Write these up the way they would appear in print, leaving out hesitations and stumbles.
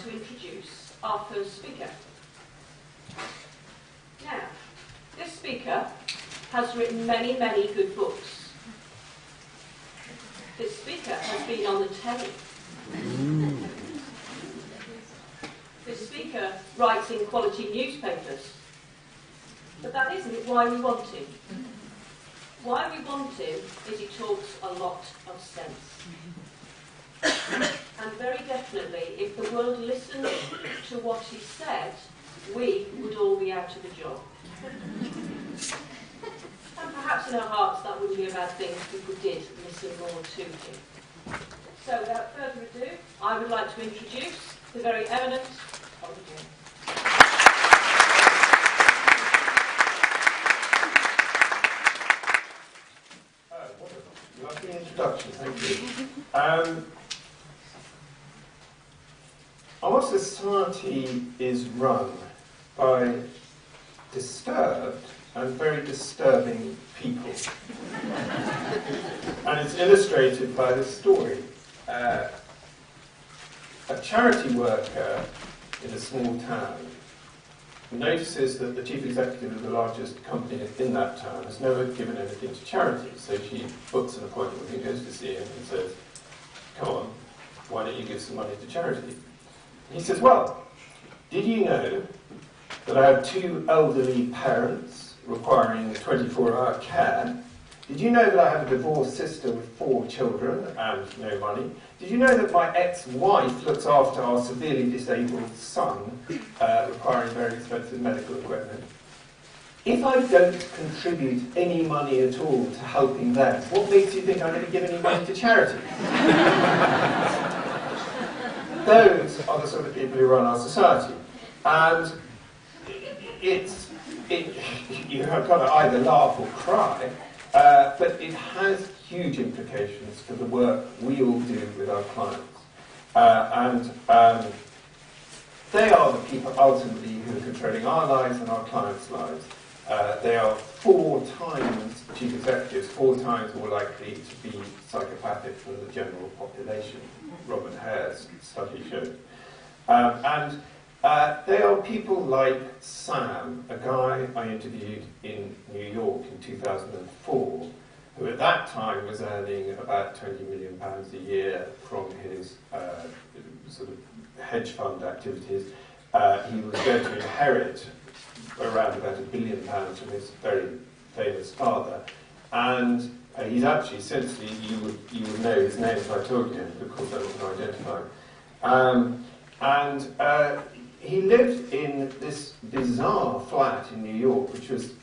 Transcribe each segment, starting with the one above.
to introduce our first speaker. Now, this speaker has written many, many good books. This speaker has been on the telly. This speaker writes in quality newspapers. But that isn't why we want him. Why we want him is he talks a lot of sense. And very definitely, if the world listened to what he said, we would all be out of a job. And perhaps in our hearts that wouldn't be a bad thing if people did listen more to him. So without further ado, I would like to introduce the very eminent Oliver James. Lovely introduction, thank you. Our society is run by disturbed and very disturbing people. And it's illustrated by this story. A charity worker in a small town notices that the chief executive of the largest company in that town has never given anything to charity. So she books an appointment with him, goes to see him and says, "Come on, why don't you give some money to charity?" He says, "Well, did you know that I have 2 elderly parents requiring 24-hour care? Did you know that I have a divorced sister with 4 children and no money? Did you know that my ex-wife looks after our severely disabled son, requiring very expensive medical equipment? If I don't contribute any money at all to helping them, what makes you think I'm going to give any money to charity?" Those are the sort of people who run our society. And you have got to either laugh or cry, but it has huge implications for the work we all do with our clients. They are the people ultimately who are controlling our lives and our clients' lives. They are 4 times, chief executives, 4 times more likely to be psychopathic than the general population, Robert Hare's study showed. They are people like Sam, a guy I interviewed in New York in 2004, who at that time was earning about £20 million a year from his sort of hedge fund activities. He was going to inherit around about £1 billion from his very famous father, and he's actually, since you would know his name if I told you, because I wasn't identifying. He lived in this bizarre flat in New York, which was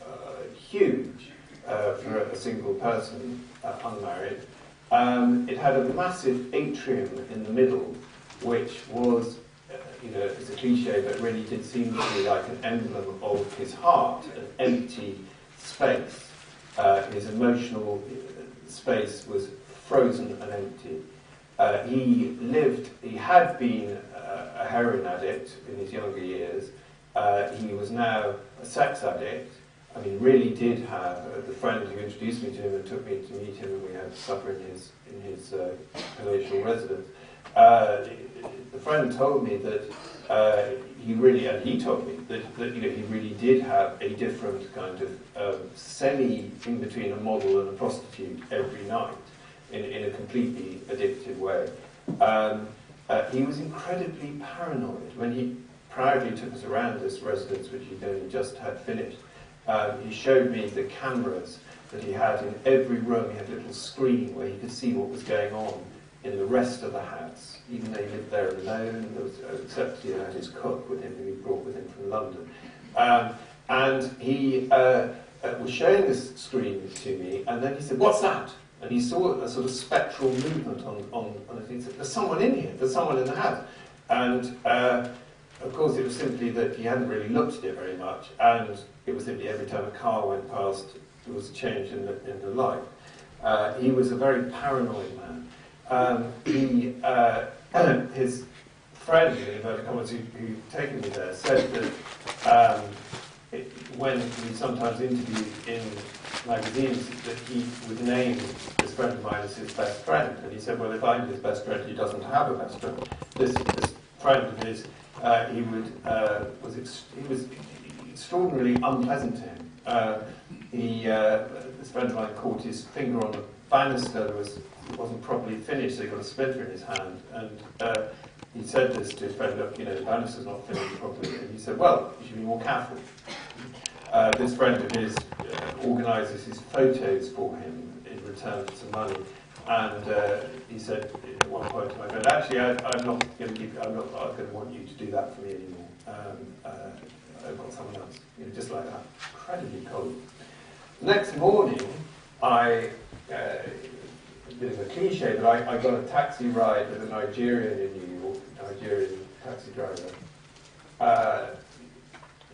huge for a single person, unmarried. It had a massive atrium in the middle, which was, it's a cliche, but really did seem to be like an emblem of his heart, an empty space. His emotional space was frozen and empty. He had been a heroin addict in his younger years. He was now a sex addict. I mean, really did have the friend who introduced me to him and took me to meet him, and we had supper in his palatial residence. The friend told me that he told me that he really did have a different kind of semi in between a model and a prostitute every night in a completely addictive way. He was incredibly paranoid. When he proudly took us around this residence, which he'd only just had finished, he showed me the cameras that he had in every room. He had a little screen where he could see what was going on in the rest of the house, even though he lived there alone. Except he had his cook with him, who he brought with him from London. And he was showing this screen to me, and then he said, "What's that?" And he saw a sort of spectral movement on it. He said, "There's someone in here, there's someone in the house." And of course it was simply that he hadn't really looked at it very much, and it was simply every time a car went past, there was a change in the light. He was a very paranoid man. His friend, in inverted commas, who'd taken me there, said that when he sometimes interviewed in magazines, that he would name this friend of mine as his best friend. And he said, well, if I'm his best friend, he doesn't have a best friend. This friend of his, he was extraordinarily unpleasant to him. This friend of mine caught his finger on a banister that wasn't properly finished, so he got a splinter in his hand. And he said this to his friend, look, the banister's not finished properly. And he said, well, you should be more careful. This friend of his organises his photos for him in return for some money. And he said at one point to my friend, actually, I'm not going to want you to do that for me anymore. I've got someone else. Just like that. Incredibly cold. Next morning, a bit of a cliche, but I got a taxi ride with a Nigerian in New York, Nigerian taxi driver.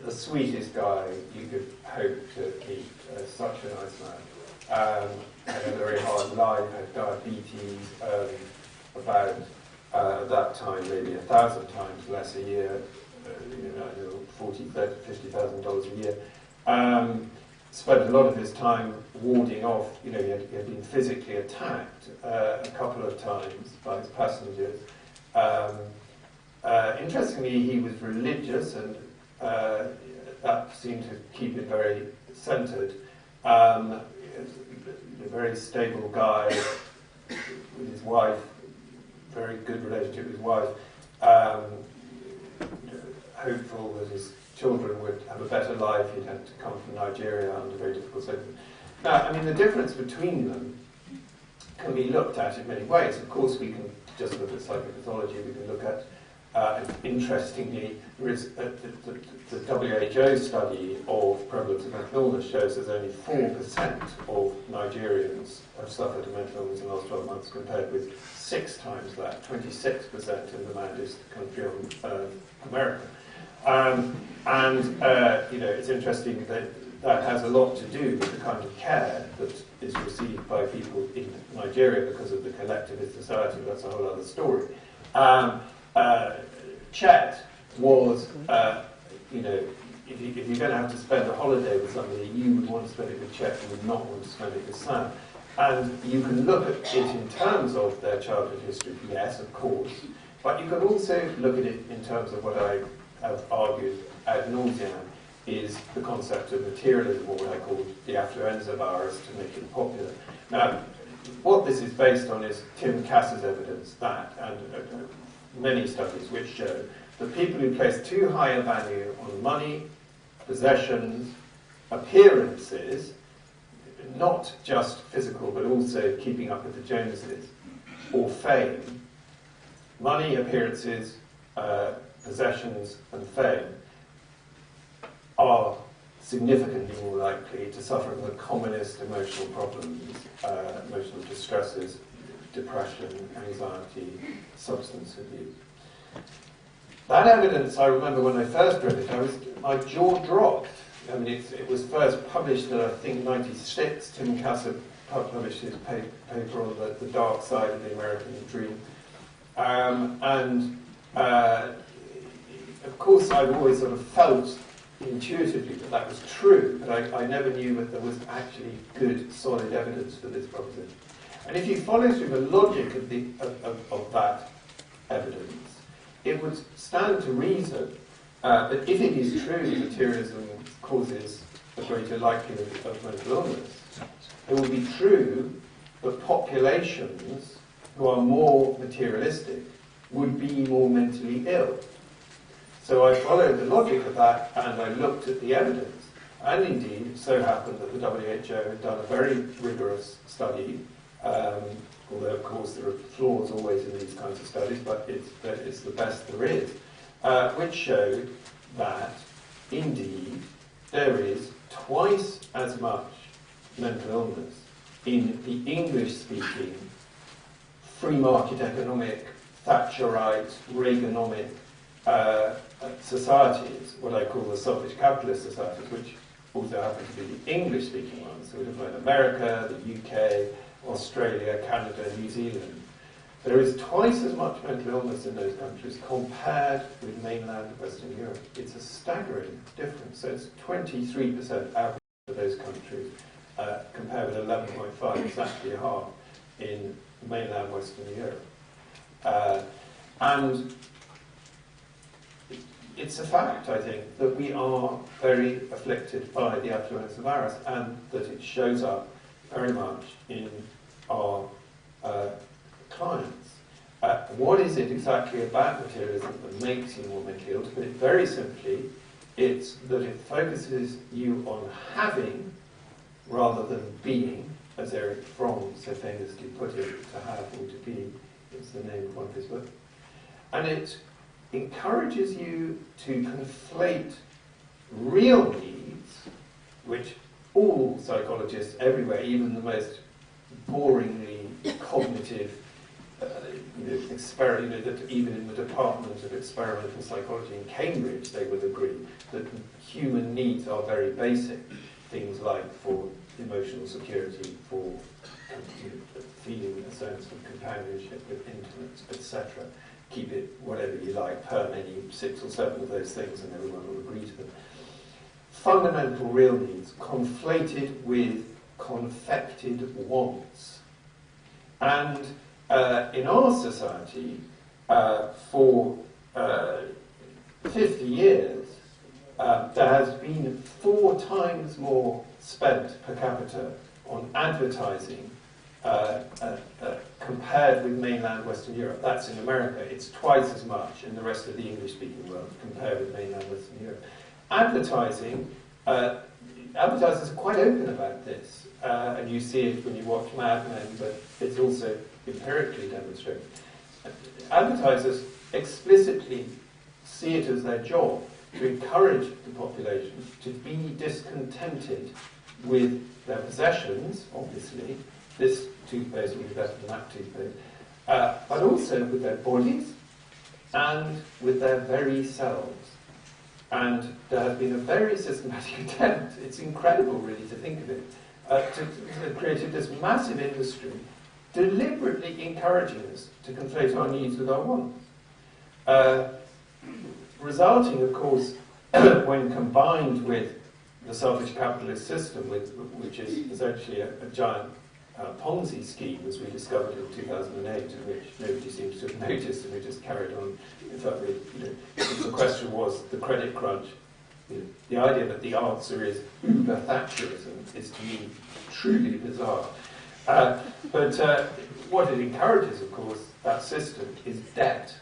The sweetest guy you could hope to meet, such a nice man. Had a very hard life, had diabetes, about that time maybe 1,000 times less a year, $40,000, $50,000 a year. Spent a lot of his time warding off, he had been physically attacked a couple of times by his passengers. Interestingly, he was religious, and that seemed to keep him very centered. A very stable guy with his wife, very good relationship with his wife, hopeful that his children would have a better life. He'd had to come from Nigeria under very difficult circumstances. Now, the difference between them can be looked at in many ways. Of course, we can just look at psychopathology, we can look at, interestingly, there is the WHO study of prevalence of mental illness shows there's only 4% of Nigerians have suffered a mental illness in the last 12 months, compared with 6 times that, 26% in the maddest country on America. It's interesting that has a lot to do with the kind of care that is received by people in Nigeria because of the collectivist society. That's a whole other story. Chet was, if you're going to have to spend a holiday with somebody, you would want to spend it with Chet, you would not want to spend it with Sam. And you can look at it in terms of their childhood history, yes, of course, but you can also look at it in terms of what I have argued ad nauseam, is the concept of materialism, or what I call the affluenza virus, to make it popular. Now, what this is based on is Tim Cass's evidence that, and many studies which show that people who place too high a value on money, possessions, appearances, not just physical but also keeping up with the Joneses, or fame, money, appearances, possessions and fame, are significantly more likely to suffer from the commonest emotional problems, emotional distresses, depression, anxiety, substance abuse. That evidence, I remember when I first read it, my jaw dropped. It was first published in, I think, 1996. Tim Cass published his paper on the dark side of the American dream. Of course, I've always sort of felt intuitively that was true, but I never knew that there was actually good, solid evidence for this proposition. And if you follow through the logic of that evidence, it would stand to reason that if it is true that materialism causes a greater likelihood of mental illness, it would be true that populations who are more materialistic would be more mentally ill. So I followed the logic of that, and I looked at the evidence. And indeed, it so happened that the WHO had done a very rigorous study, although of course there are flaws always in these kinds of studies, but it's the best there is, which showed that indeed there is twice as much mental illness in the English-speaking, free market economic, Thatcherite, Reaganomic societies, what I call the selfish capitalist societies, which also happen to be the English-speaking ones. So we're looking at America, the UK, Australia, Canada, New Zealand. There is twice as much mental illness in those countries compared with mainland Western Europe. It's a staggering difference. So it's 23% average for those countries, compared with 11.5, exactly half, in mainland Western Europe. And it's a fact, I think, that we are very afflicted by the affluence of avarice, and that it shows up very much in our clients. What is it exactly about materialism that makes you more mentally ill? To put it very simply, it's that it focuses you on having rather than being, as Eric Fromm so famously put it, to have or to be. It's the name of one of his books. And it encourages you to conflate real needs, which all psychologists everywhere, even the most boringly cognitive, that even in the Department of Experimental Psychology in Cambridge, they would agree that human needs are very basic. Things like for emotional security, for feeling a sense of companionship with intimates, etc. Keep it whatever you like, per many 6 or 7 of those things, and everyone will agree to them. Fundamental real needs conflated with confected wants. And in our society, for 50 years, there has been 4 times more spent per capita on advertising compared with mainland Western Europe. That's in America. It's twice as much in the rest of the English-speaking world compared with mainland Western Europe. Advertising, advertisers are quite open about this, and you see it when you watch Mad Men, but it's also empirically demonstrated. Advertisers explicitly see it as their job to encourage the population to be discontented with their possessions, obviously. This toothpaste will be better than that toothpaste. But also with their bodies and with their very selves. And there has been a very systematic attempt, it's incredible really to think of it, to create this massive industry deliberately encouraging us to conflate our needs with our wants. Resulting, of course, when combined with the selfish capitalist system, which is essentially a giant Ponzi scheme, as we discovered in 2008, in which nobody seems to have noticed, and we just carried on. In fact, the question was the credit crunch. The idea that the answer is uber Thatcherism is, to me, truly bizarre. But what it encourages, of course, that system is debt.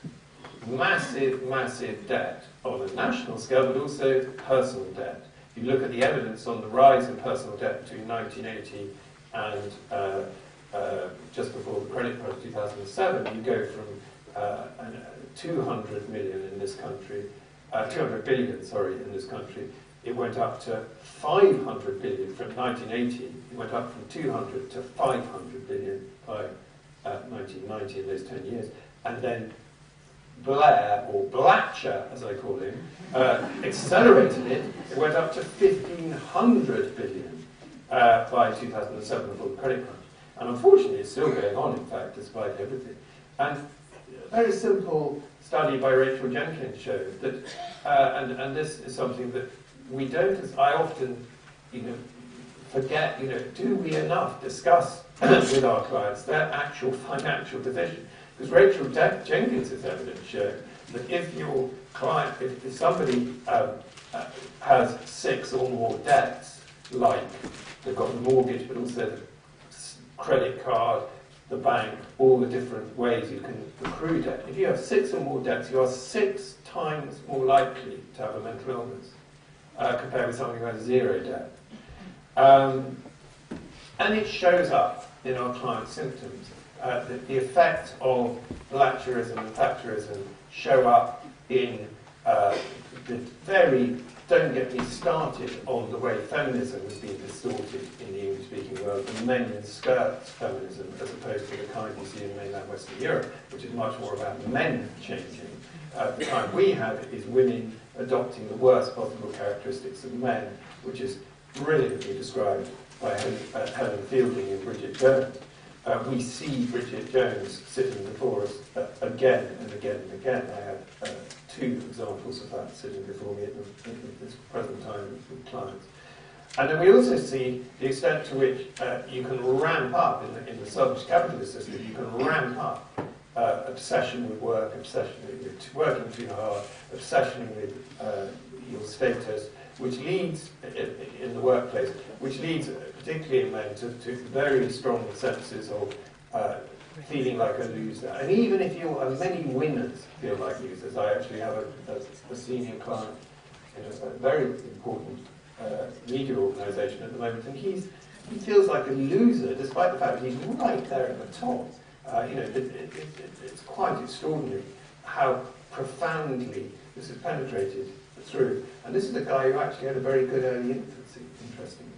Massive, massive debt on a national scale, but also personal debt. If you look at the evidence on the rise in personal debt between 1980 and just before the credit crunch, 2007, you go from 200 million in this country, 200 billion, sorry, in this country. It went up to 500 billion from 1980. It went up from 200 to 500 billion by 1990 in those 10 years. And then Blair, or Blatcher as I call him, accelerated it. It went up to 1,500 billion by 2007 before the credit crunch. And unfortunately it's still going on, in fact, despite everything. And a very simple study by Rachel Jenkins showed that, and this is something that we don't, as I often forget, do we enough discuss with our clients their actual financial position? Because Rachel Jenkins' evidence showed that if your client, if somebody has 6 or more debts, like they've got a mortgage, but also the credit card, the bank, all the different ways you can accrue debt. If you have 6 or more debts, you are 6 times more likely to have a mental illness compared with somebody who has 0 debt. And it shows up in our clients' symptoms. The effect of Blatcherism and Thatcherism show up in the very, don't get me started on the way feminism has been distorted in the English-speaking world, the men in skirts feminism, as opposed to the kind you see in mainland Western Europe, which is much more about men changing. The kind we have is women adopting the worst possible characteristics of men, which is brilliantly described by Helen Fielding in Bridget Jones. We see Bridget Jones sitting before us again and again and again. I have 2 examples of that sitting before me at this present time with clients. And then we also see the extent to which you can ramp up, in the selfish capitalist system, you can ramp up obsession with work, obsession with working too hard, obsession with your status, which leads in the workplace, which leads particularly in men to very strong senses of feeling like a loser. And even if many winners feel like losers. I actually have a senior client in a very important media organisation at the moment, and he feels like a loser despite the fact that he's right there at the top. It's quite extraordinary how profoundly this is penetrated through. And this is a guy who actually had a very good early infancy, interestingly.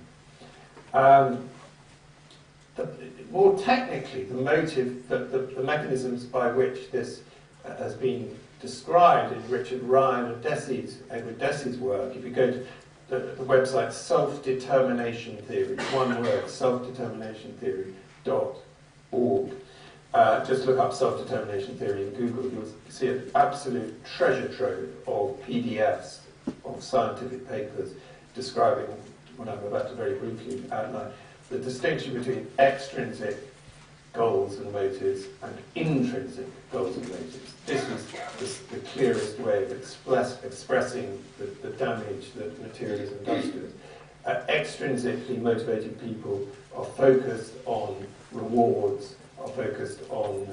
More technically, the motive, the mechanisms by which this has been described in Richard Ryan and Edward Dessie's work, if you go to the website Self-Determination Theory, one word, self-determinationtheory.org. Just look up self-determination theory in Google. You'll see an absolute treasure trove of PDFs of scientific papers describing what I'm about to very briefly outline, the distinction between extrinsic goals and motives and intrinsic goals and motives. This is the clearest way of expressing the damage that materialism does to us. Extrinsically motivated people are focused on rewards, are focused on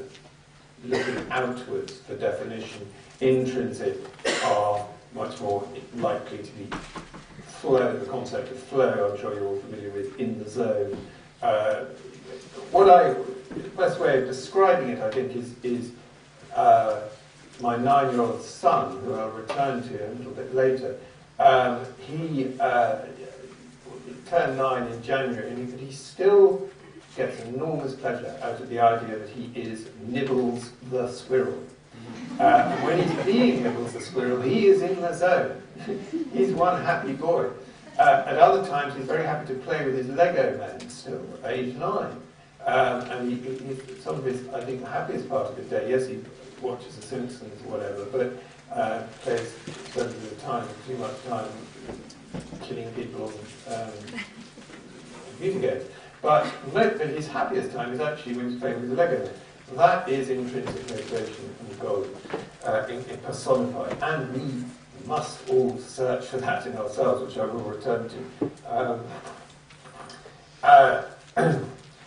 looking outwards for definition. Intrinsic are much more likely to be flow, the concept of flow, I'm sure you're all familiar with, in the zone. The best way of describing it, I think, is my 9-year-old son, who I'll return to a little bit later. He turned 9 in January, and he still gets enormous pleasure out of the idea that he is Nibbles the squirrel. When he's being Nibbles the squirrel, he is in the zone. He's one happy boy. At other times, he's very happy to play with his Lego men still, at age 9. And some of his, I think, the happiest part of his day, yes, he watches The Simpsons or whatever, but spends too much time killing people on computer games. But his happiest time is actually when he's playing with the Lego men. That is intrinsic motivation and goal personified. And we must all search for that in ourselves, which I will return to.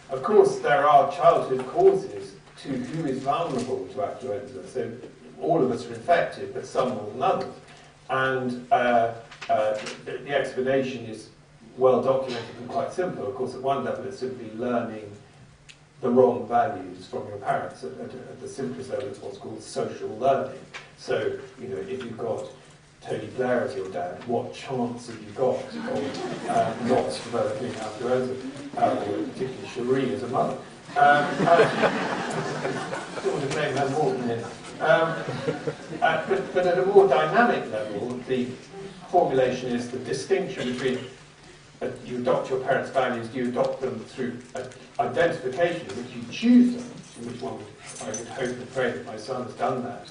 Of course, there are childhood causes to who is vulnerable to affluenza. So all of us are infected, but some more than others. And the explanation is well documented and quite simple. Of course, at one level, it's simply learning the wrong values from your parents. At the simplest level, it's what's called social learning. So, if you've got Tony Blair as your dad, what chance have you got of not developing affluenza, or particularly Cherie as a mother? Don't want to blame her more than him. But at a more dynamic level, the formulation is the distinction between you adopt your parents' values, you adopt them through identification, in which you choose them, in which one I would hope and pray that my son has done that,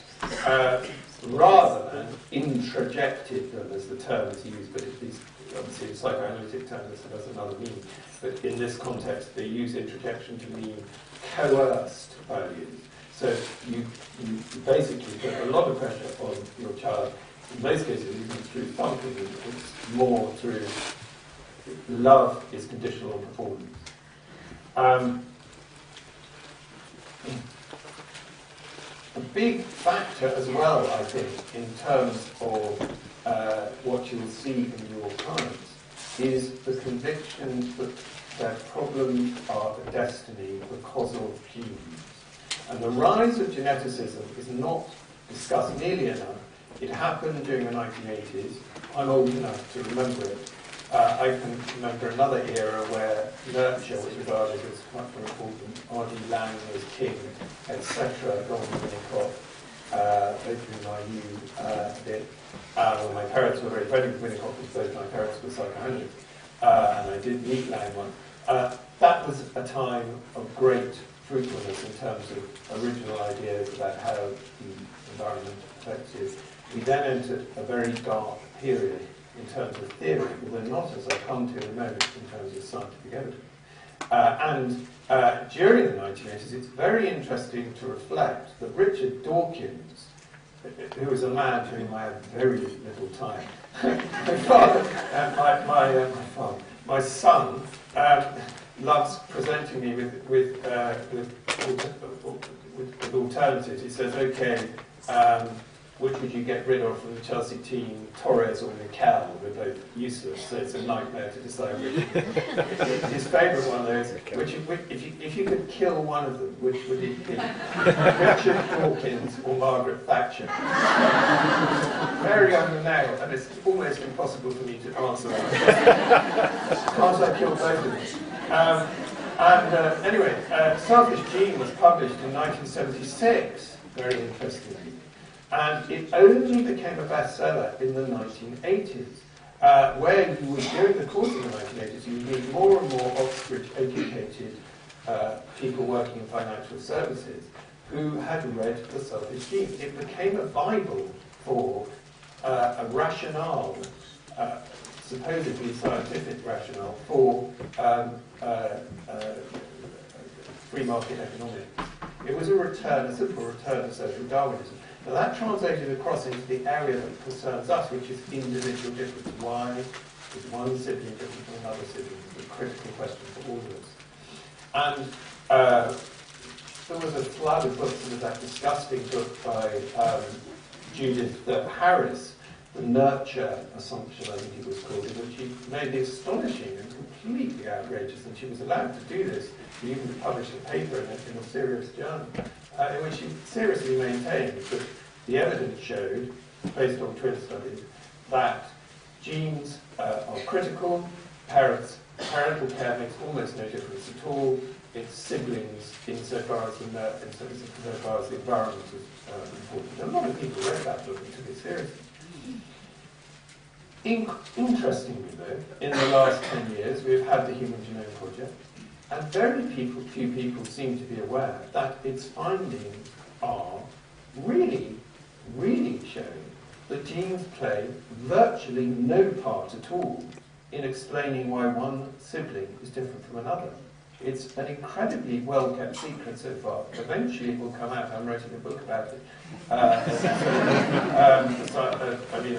rather than introjected them, as the term is used, but it is obviously a psychoanalytic term that has another meaning. But in this context, they use introjection to mean coerced values. So you basically put a lot of pressure on your child. In most cases, even through thumping, it's more through love is conditional on performance. A big factor as well, I think, in terms of what you will see in your clients is the conviction that their problems are a destiny because of genes. And the rise of geneticism is not discussed nearly enough. It happened during the 1980s. I'm old enough to remember it. I can remember another era where nurture was regarded as much more important. R.D. Laing was king, etc. Don Winnicott, both of whom I knew a bit. My parents were very friendly with Winnicott because both my parents were psychoanalysts. And I did meet Laing once. That was a time of great fruitfulness in terms of original ideas about how the environment affects you. We then entered a very dark period in terms of theory, although not, as I come to in a moment, in terms of scientific evidence. During the 1980s, it's very interesting to reflect that Richard Dawkins, who was a man to whom I had very little time, my son loves presenting me with alternatives. He says, okay, which would you get rid of from the Chelsea team, Torres or Mikel? They're both useless, so it's a nightmare to decide which. His favourite one, though, is, if you could kill one of them, which would it be? Richard Dawkins or Margaret Thatcher? Very on the nail, and it's almost impossible for me to answer that. Can't I kill both of them? Anyway, Selfish Gene was published in 1976, very interesting. And it only became a bestseller in the 1980s, where you would, during the course of the 1980s, you would meet more and more Oxford-educated people working in financial services who had read The Selfish Gene. It became a Bible for a rationale, supposedly scientific rationale, for free market economics. It was a simple return to social Darwinism. Now that translated across into the area that concerns us, which is individual difference. Why is one sibling different from another sibling? It's a critical question for all of us. And there was a flood of books. There was that disgusting book by Judith Harris, The Nurture Assumption, I think it was called, in which she made the astonishing and completely outrageous, and she was allowed to do this. She even published a paper in a serious journal, in which she seriously maintained that the evidence showed, based on twin studies, that genes are critical, parental care makes almost no difference at all, it's siblings insofar as the environment is important. A lot of people read that book and took it seriously. Interestingly, though, in the last 10 years, we've had the Human Genome Project, and very few people seem to be aware that its findings are really, really showing that genes play virtually no part at all in explaining why one sibling is different from another. It's an incredibly well-kept secret so far. Eventually it will come out. I'm writing a book about it. A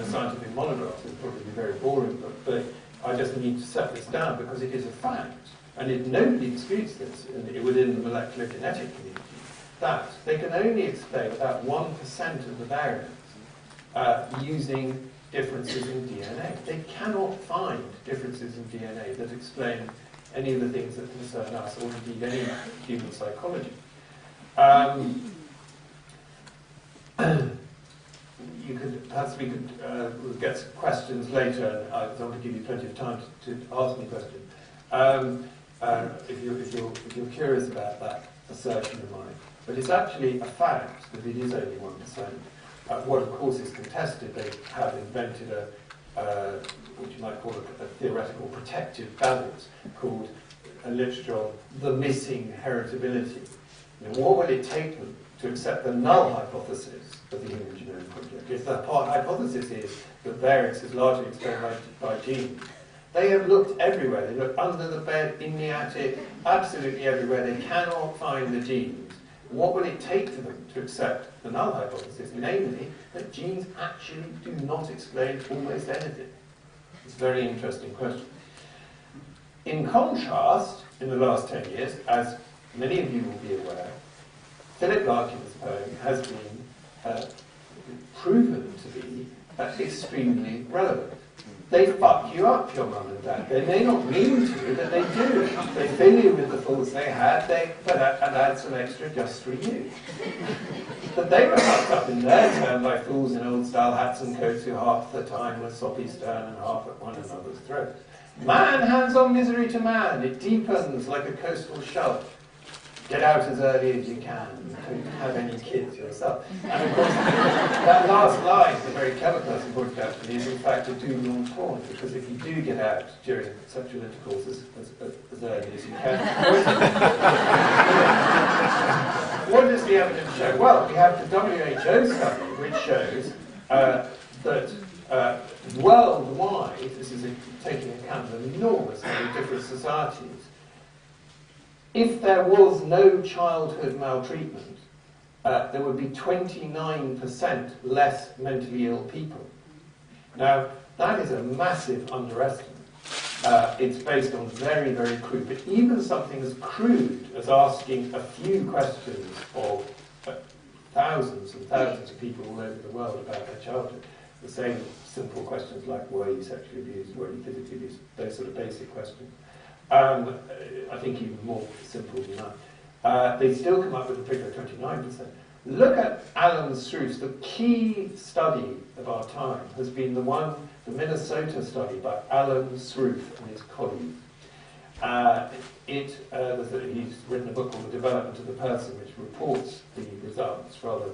scientific monograph will probably be very boring, but I just need to set this down because it is a fact. And if nobody disputes this within the molecular genetic community, that they can only explain about 1% of the variants using differences in DNA. They cannot find differences in DNA that explain any of the things that concern us, or indeed any human psychology. We could get some questions later, and I want to give you plenty of time to ask me questions. If you're curious about that assertion of mine. But it's actually a fact that it is only 1%. What, of course, is contested. They have invented what you might call a theoretical protective balance called a literature on the missing heritability. What will it take them to accept the null hypothesis of the Human Genome Project? If the hypothesis is that variance is largely explained by genes, they have looked everywhere. They look under the bed, in the attic, absolutely everywhere. They cannot find the genes. What will it take to them to accept the null hypothesis, namely that genes actually do not explain almost anything? It's a very interesting question. In contrast, in the last 10 years, as many of you will be aware, Philip Larkin's poem has been proven to be extremely relevant. They fuck you up, your mum and dad. They may not mean to, but they do. They fill you with the thoughts they had, and add some extra just for you. But they were fucked up in their turn by fools in old-style hats and coats who half the time were soppy stern and half at one another's throats. Man hands on misery to man. It deepens like a coastal shelf. Get out as early as you can. Don't have any kids yourself. And of course, that last line, the very clever person pointed out to me, is in fact a do non torn, because if you do get out during sexual intercourse as early as you can, what does the evidence show? Well, we have the WHO study, which shows that worldwide, this is taking account of an enormous number of different societies, If there was no childhood maltreatment, there would be 29% less mentally ill people. Now, that is a massive underestimate. It's based on very, very crude, but even something as crude as asking a few questions of thousands and thousands of people all over the world about their childhood, the same simple questions like, were you sexually abused, were you physically abused, those sort of basic questions. I think even more simple than that. They still come up with a figure of 29%. Look at Alan Srouff's. The key study of our time has been the Minnesota study by Alan Srouff and his colleagues. He's written a book called The Development of the Person, which reports the results, rather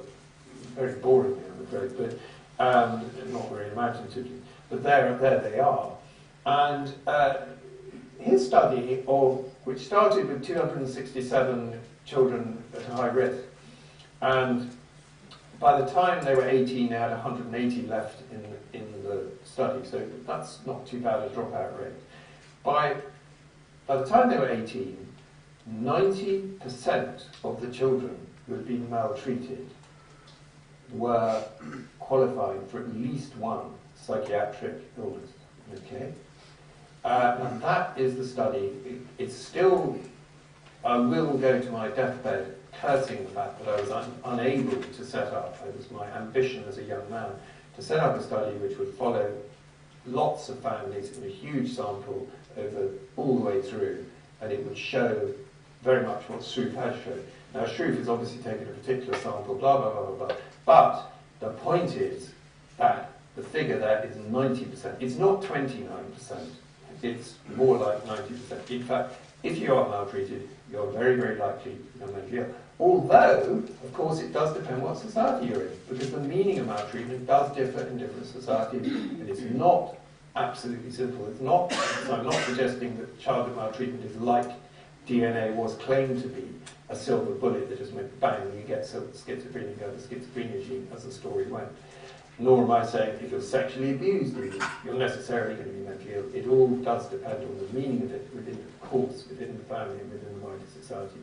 very boringly, I'm afraid, but not very imaginatively. But there they are. And his study, which started with 267 children at high risk, and by the time they were 18, they had 180 left in the study, so that's not too bad a dropout rate. By the time they were 18, 90% of the children who had been maltreated were qualified for at least one psychiatric illness. Okay? And that is the study. It's still, I will go to my deathbed cursing the fact that I was unable to set up, it was my ambition as a young man, to set up a study which would follow lots of families in a huge sample over all the way through, and it would show very much what Srouff has shown. Now, Srouff has obviously taken a particular sample, blah, blah, blah, blah, blah, but the point is that the figure there is 90%. It's not 29%. It's more like 90%. In fact, if you are maltreated, you're very, very likely to become mentally ill. Although, of course, it does depend what society you're in, because the meaning of maltreatment does differ in different societies, and it's not absolutely simple. It's not, so I'm not suggesting that childhood maltreatment is like DNA was claimed to be, a silver bullet that just went bang, and you get schizophrenia, you go the schizophrenia gene, as the story went. Nor am I saying if you're sexually abused, you're necessarily going to be mentally ill. It all does depend on the meaning of it within the course, within the family, and within the wider society.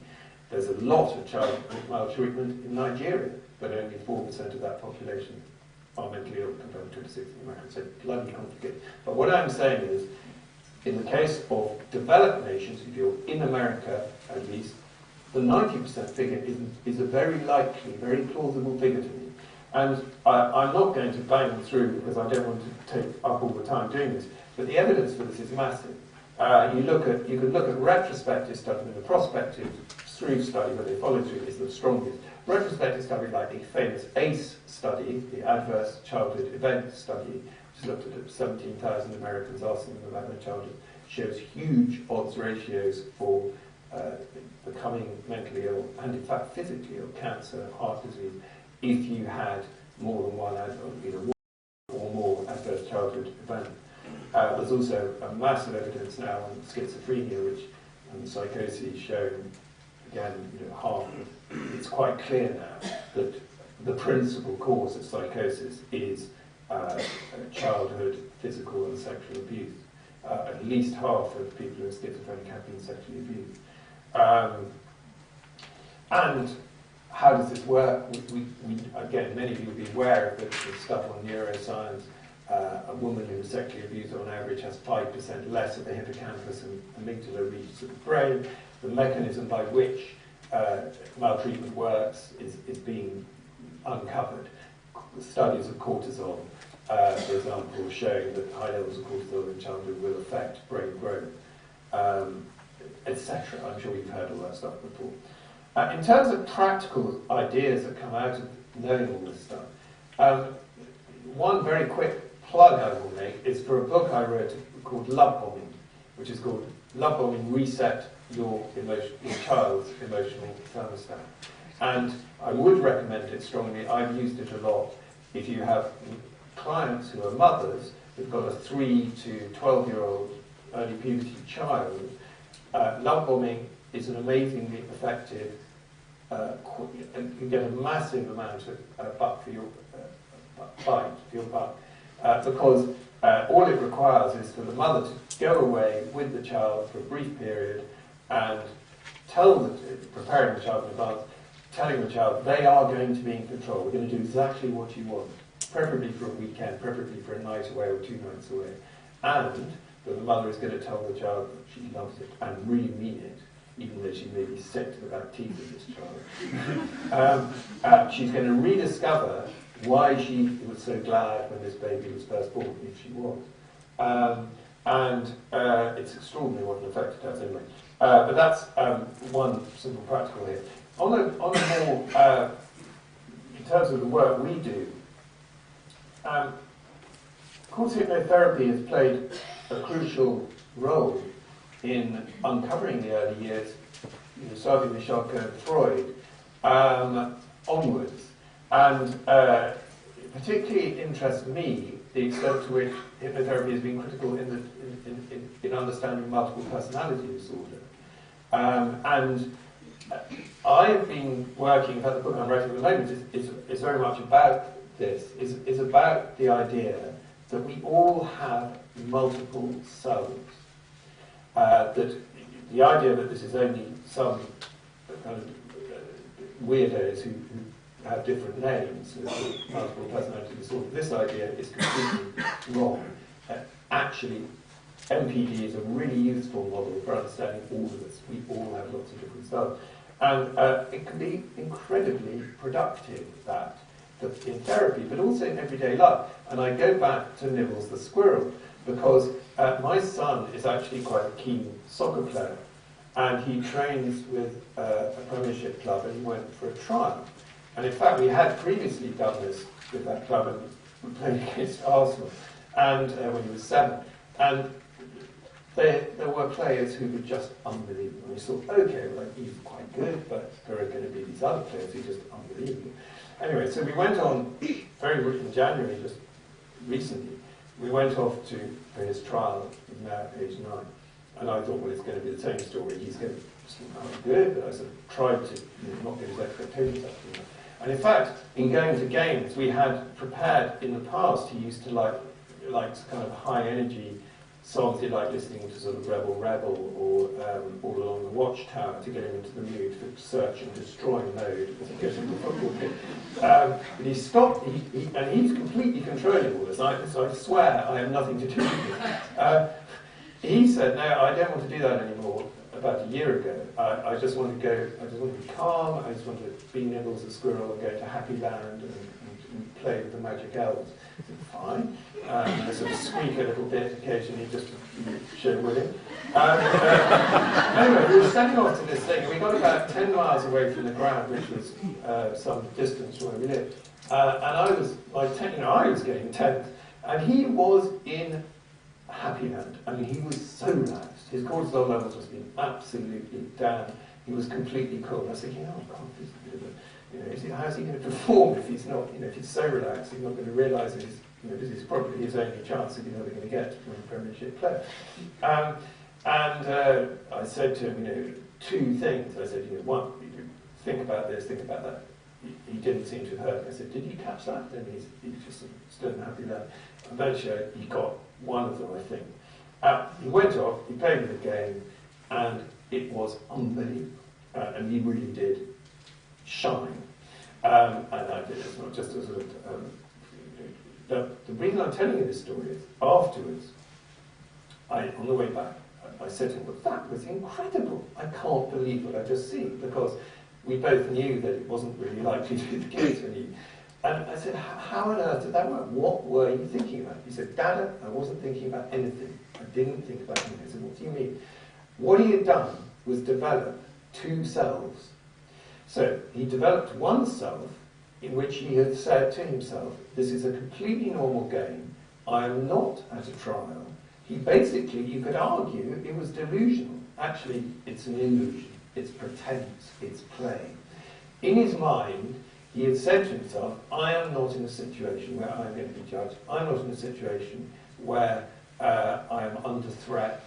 There's a lot of child maltreatment in Nigeria, but only 4% of that population are mentally ill compared to 26% in America. So bloody complicated. But what I'm saying is, in the case of developed nations, if you're in America at least, the 90% figure is a very likely, very plausible figure to me. And I'm not going to bang through because I don't want to take up all the time doing this, but the evidence for this is massive. You can look at retrospective study, and the prospective Srouff study, where they follow through, is the strongest. Retrospective study, like the famous ACE study, the Adverse Childhood Event study, which looked at 17,000 Americans, asking them about their childhood, shows huge odds ratios for becoming mentally ill, and in fact physically ill, cancer, heart disease, if you had more than one either one or more adverse childhood event. There's also a massive evidence now on schizophrenia, which psychosis shown, again, half of, it's quite clear now that the principal cause of psychosis is childhood physical and sexual abuse. At least half of people who are schizophrenic have been sexually abused. And how does this work? Again, many of you will be aware of the stuff on neuroscience. A woman who is sexually abused on average has 5% less of the hippocampus and amygdala regions of the brain. The mechanism by which maltreatment works is being uncovered. Studies of cortisol, for example, showing that high levels of cortisol in childhood will affect brain growth, etc. I'm sure you've heard all that stuff before. In terms of practical ideas that come out of knowing all this stuff, one very quick plug I will make is for a book I wrote called Love Bombing, which is called Love Bombing: Reset Your Child's Emotional Thermostat. And I would recommend it strongly. I've used it a lot. If you have clients who are mothers who've got a 3 to 12-year-old early puberty child, Love Bombing is an amazingly effective, you get a massive amount of buck for your bite for your buck, because all it requires is for the mother to go away with the child for a brief period and preparing the child in advance, telling the child they are going to be in control. We're going to do exactly what you want, preferably for a weekend, preferably for a night away or 2 nights away, and that the mother is going to tell the child that she loves it and really mean it, even though she may be sick to the back teeth of this child. She's going to rediscover why she was so glad when this baby was first born, if she was. It's extraordinary what an effect it has anyway. But that's one simple practical here. On a more, in terms of the work we do, of course hypnotherapy has played a crucial role in uncovering the early years, starting with Schalke and Freud, onwards. And particularly interests me the extent to which hypnotherapy has been critical in understanding multiple personality disorder. I have been working, in fact the book I'm writing at the moment is very much about this, is about the idea that we all have multiple selves. That the idea that this is only some kind of weirdos who have different names, multiple personality disorder, this idea is completely wrong. Actually, MPD is a really useful model for understanding all of us. We all have lots of different selves. And it can be incredibly productive, that in therapy, but also in everyday life. And I go back to Nibbles the squirrel, because my son is actually quite a keen soccer player, and he trains with a Premiership club, and he went for a trial. And in fact, we had previously done this with that club, and we played against Arsenal, and when he was 7. And there were players who were just unbelievable. And we thought, okay, well, he's quite good, but there are going to be these other players who are just unbelievable. Anyway, so we went on, in January, just recently, we went off for his trial. He's now at age 9. And I thought, well, it's going to be the same story. He's going to be quite good, but I sort of tried to not get his expectations up too much. And in fact, in going to games, we had prepared, in the past, he used to like kind of high energy songs. He liked listening to sort of Rebel Rebel or All Along the Watchtower to get him into the mood for search and destroy mode as he goes into the football game. But he stopped, and he's completely controlling all this. So I swear I have nothing to do with it. He said, no, I don't want to do that anymore. About a year ago, I just want to go. I just want to be calm. I just want to be Nibbles the squirrel and go to Happy Land and play with the magic elves. I said, fine. I sort of squeak a little bit occasionally just to show with him. Anyway, we were setting off to this thing, and we got about 10 miles away from the ground, which was some distance from where we lived. And I was like, I was getting tense, and he was in Happy Land. I mean, he was so relaxed. His cortisol levels must have been absolutely down. He was completely cool. I was thinking, oh God, this is a bit of a, how's he going to perform if he's not, if he's so relaxed, he's not going to realise that this is probably his only chance that he's ever going to get to win a Premiership player. I said to him, 2 things. I said, one, think about this, think about that. He didn't seem to have heard. I said, did you catch that? And he's just stood and happy there. Eventually, he got one of them, I think. He went off, he played the game, and it was unbelievable. And he really did shine. And I did. It's not just a sort of... the reason I'm telling you this story is, afterwards, on the way back, I said to him, well, that was incredible. I can't believe what I just seen, because we both knew that it wasn't really likely to be the case when he... And I said, how on earth did that work? What were you thinking about? He said, Dada, I wasn't thinking about anything. I didn't think about anything. I said, what do you mean? What he had done was develop 2 selves. So he developed one self in which he had said to himself, this is a completely normal game. I am not at a trial. He basically, you could argue, it was delusional. Actually, it's an illusion. It's pretense. It's play. In his mind, he had said to himself, I am not in a situation where I'm going to be judged. I'm not in a situation where I am under threat.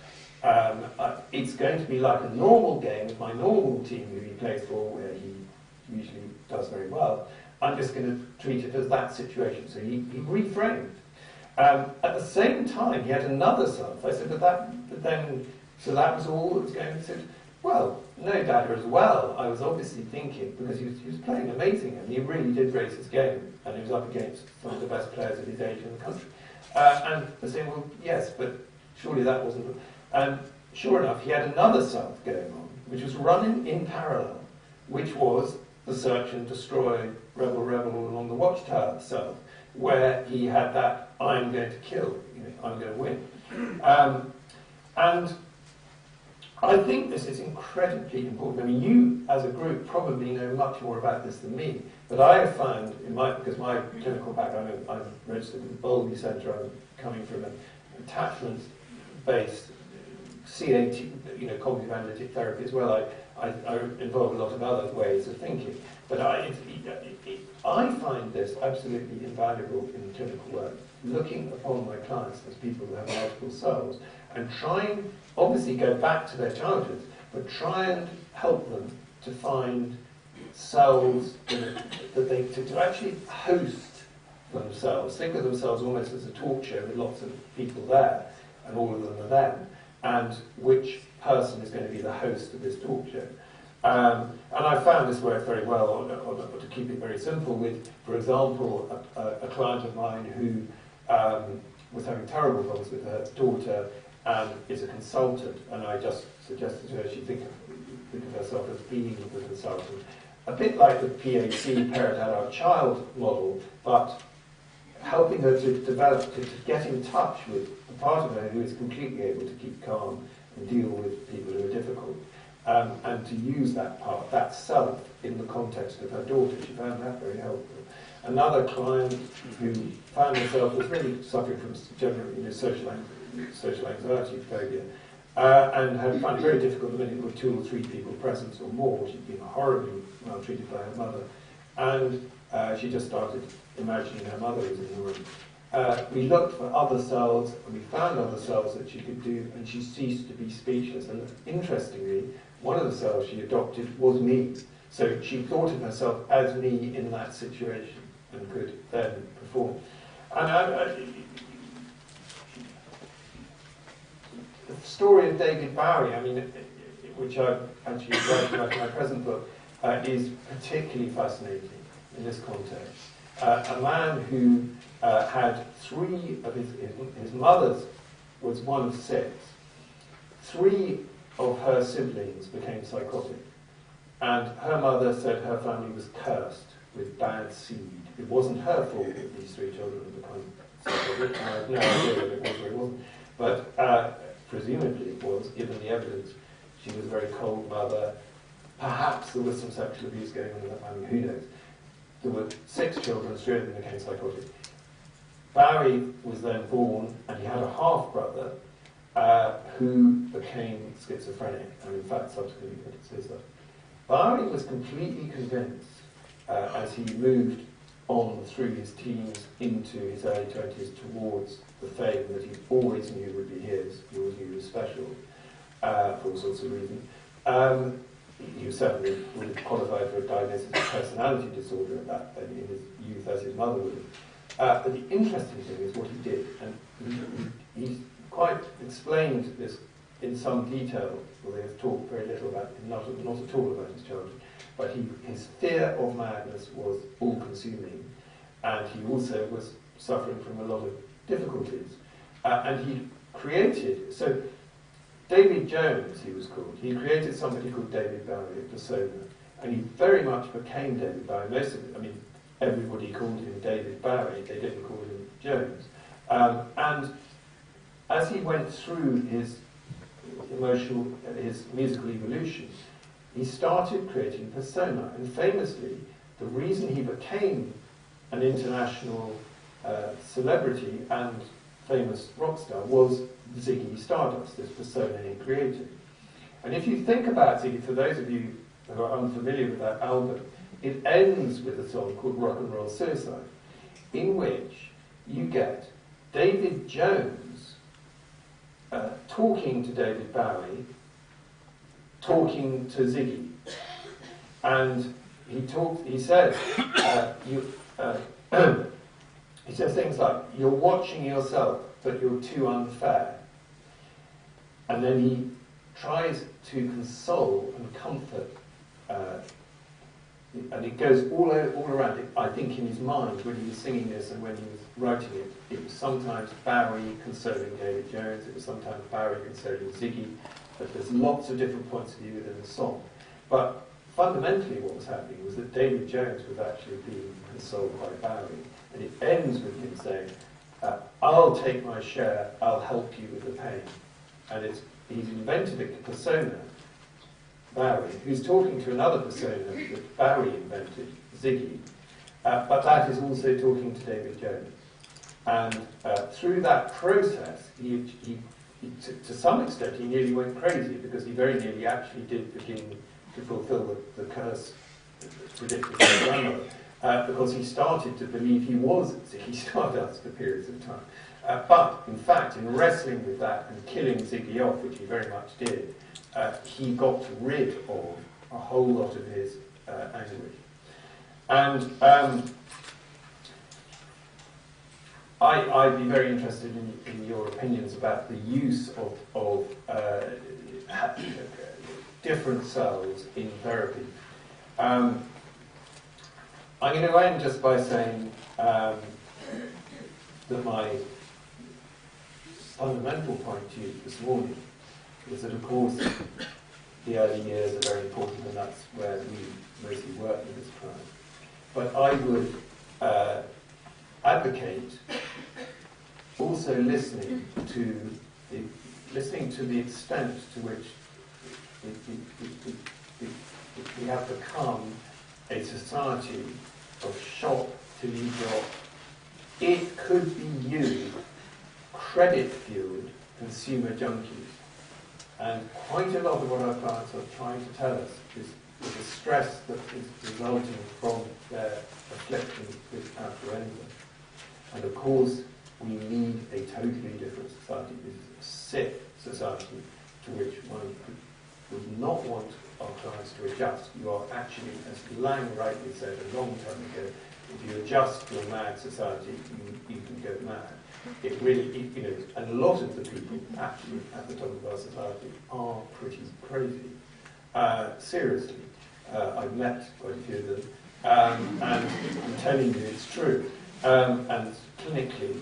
It's going to be like a normal game with my normal team who he plays for, where he usually does very well. I'm just going to treat it as that situation. So he reframed. At the same time, he had another self. I said, so that was all that was going on. He said, well, no data as well. I was obviously thinking, because he was playing amazing, and he really did raise his game, and he was up against some of the best players of his age in the country. And they're saying, well, yes, but surely that wasn't... And sure enough, he had another self going on, which was running in parallel, which was the search and destroy, rebel, rebel along the watchtower self, where he had that, I'm going to kill, I'm going to win. And I think this is incredibly important. I mean, you, as a group, probably know much more about this than me, but I have found, because my clinical background, I'm registered with the Bowlby Centre, I'm coming from an attachment-based CAT, cognitive analytic therapy as well. I involve a lot of other ways of thinking, but I find this absolutely invaluable in clinical work, looking upon my clients as people who have multiple selves, and trying, obviously go back to their childhoods, but try and help them to find selves that they to actually host themselves, think of themselves almost as a talk show with lots of people there, and all of them are them, and which person is going to be the host of this talk show. And I found this worked very well, or to keep it very simple, with, for example, a client of mine who was having terrible problems with her daughter and is a consultant, and I just suggested to her she think of herself as being the consultant. A bit like the PAC, Parent Adult Child model, but helping her to develop, to get in touch with a part of her who is completely able to keep calm and deal with people who are difficult. And to use that part, that self, in the context of her daughter. She found that very helpful. Another client who found herself was really suffering from general social anxiety phobia, and had found it very difficult when there were 2 or 3 people present or more. She'd been horribly maltreated by her mother, and she just started imagining her mother was in the room. We looked for other cells, and we found other cells that she could do, and she ceased to be speechless. And interestingly, one of the cells she adopted was me. So she thought of herself as me in that situation and could then perform. And the story of David Bowie, which I've actually written about in my present book, is particularly fascinating in this context. A man who had 3 of his mother's was one of 6. 3 of her siblings became psychotic, and her mother said her family was cursed with bad seed. It wasn't her fault that these 3 children had become psychotic. I have no idea whether it was or it wasn't, but presumably it was, given the evidence. She was a very cold mother. Perhaps there was some sexual abuse going on in that family, who knows. There were 6 children, 3 of them became psychotic. Barry was then born, and he had a half-brother who became schizophrenic, and in fact subsequently committed suicide. Barry was completely convinced, as he moved on through his teens into his early 20s towards the fame that he always knew would be his, he always knew he was special, for all sorts of reasons. He certainly would have qualified for a diagnosis of personality disorder at that in his youth, as his mother would have. But the interesting thing is what he did, and he quite explained this in some detail, although he has talked very little about it, not at all about his childhood. But his fear of madness was all-consuming, and he also was suffering from a lot of difficulties. And he created, so David Jones, he was called, he created somebody called David Bowie, a persona, and he very much became David Bowie. Everybody called him David Bowie, they didn't call him Jones. And as he went through his musical evolution, he started creating persona, and famously, the reason he became an international celebrity and famous rock star was Ziggy Stardust, this persona he created. And if you think about Ziggy, for those of you who are unfamiliar with that album, it ends with a song called Rock and Roll Suicide, in which you get David Jones talking to David Bowie, talking to Ziggy, and he says he says things like, "You're watching yourself, but you're too unfair." And then he tries to console and comfort, and it goes all around it. I think in his mind, when he was singing this and when he was writing it, it was sometimes Bowie consoling David Jones, it was sometimes Bowie consoling Ziggy, but there's lots of different points of view within the song. But fundamentally what was happening was that David Jones was actually being consoled by Bowie, and it ends with him saying, I'll take my share, I'll help you with the pain. And he's invented a persona, Bowie, who's talking to another persona that Bowie invented, Ziggy, but that is also talking to David Jones. And through that process, he to some extent, he nearly went crazy, because he very nearly actually did begin to fulfill the curse predicted by his grandmother, because he started to believe he was Ziggy Stardust for periods of time. But, in fact, in wrestling with that and killing Ziggy off, which he very much did, he got rid of a whole lot of his anguish. And I'd be very interested in your opinions about the use of different cells in therapy. I'm going to end just by saying that my fundamental point to you this morning is that, of course, the early years are very important, and that's where we mostly work with this client. But I would advocate also listening to the extent to which we have become a society of shop till you drop. It could be you, credit-fueled consumer junkies. And quite a lot of what our clients are trying to tell us is the stress that is resulting from their affliction with affluenza. And of course, we need a totally different society. This is a sick society to which one would not want our clients to adjust. You are actually, as Lang rightly said a long time ago, if you adjust to a mad society, you can go mad. It really, and a lot of the people actually at the top of our society are pretty crazy. Seriously, I've met quite a few of them, and I'm telling you it's true. And clinically,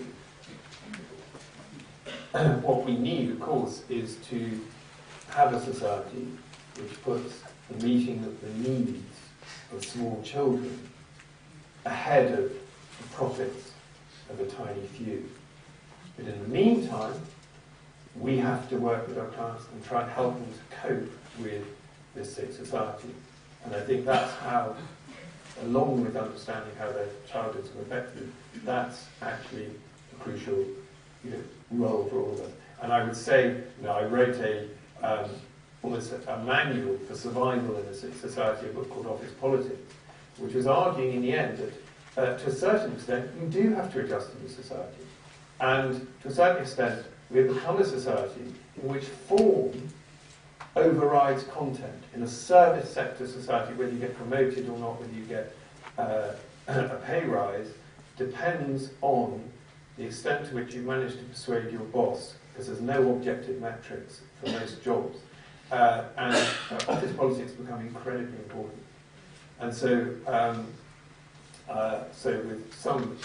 what we need, of course, is to have a society which puts the meeting of the needs of small children ahead of the profits of a tiny few. But in the meantime, we have to work with our clients and try and help them to cope with this sick society. And I think that's how, along with understanding how their childhoods were affected, that's actually a crucial role for all of us. And I would say, I wrote almost a manual for survival in a sick society, a book called Office Politics, which was arguing in the end that to a certain extent you do have to adjust to the society. And to a certain extent we have become a society in which form overrides content. In a service sector society, whether you get promoted or not, whether you get a pay rise, depends on the extent to which you manage to persuade your boss, because there's no objective metrics for most jobs. And office politics become incredibly important. And so, with some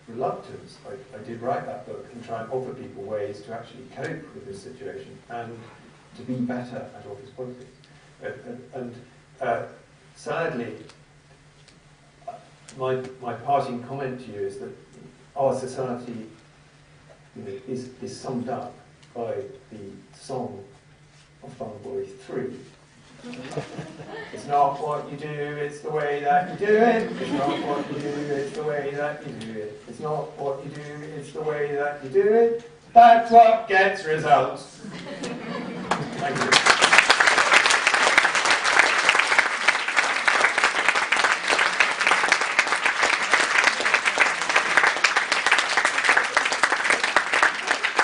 reluctance, I did write that book and try and offer people ways to actually cope with this situation and to be better at office politics. And sadly, my parting comment to you is that our society is summed up by the song of Fun Boy 3. It's not what you do, it's the way that you do it. It's not what you do, it's the way that you do it. It's not what you do, it's the way that you do it. That's what gets results. Thank you.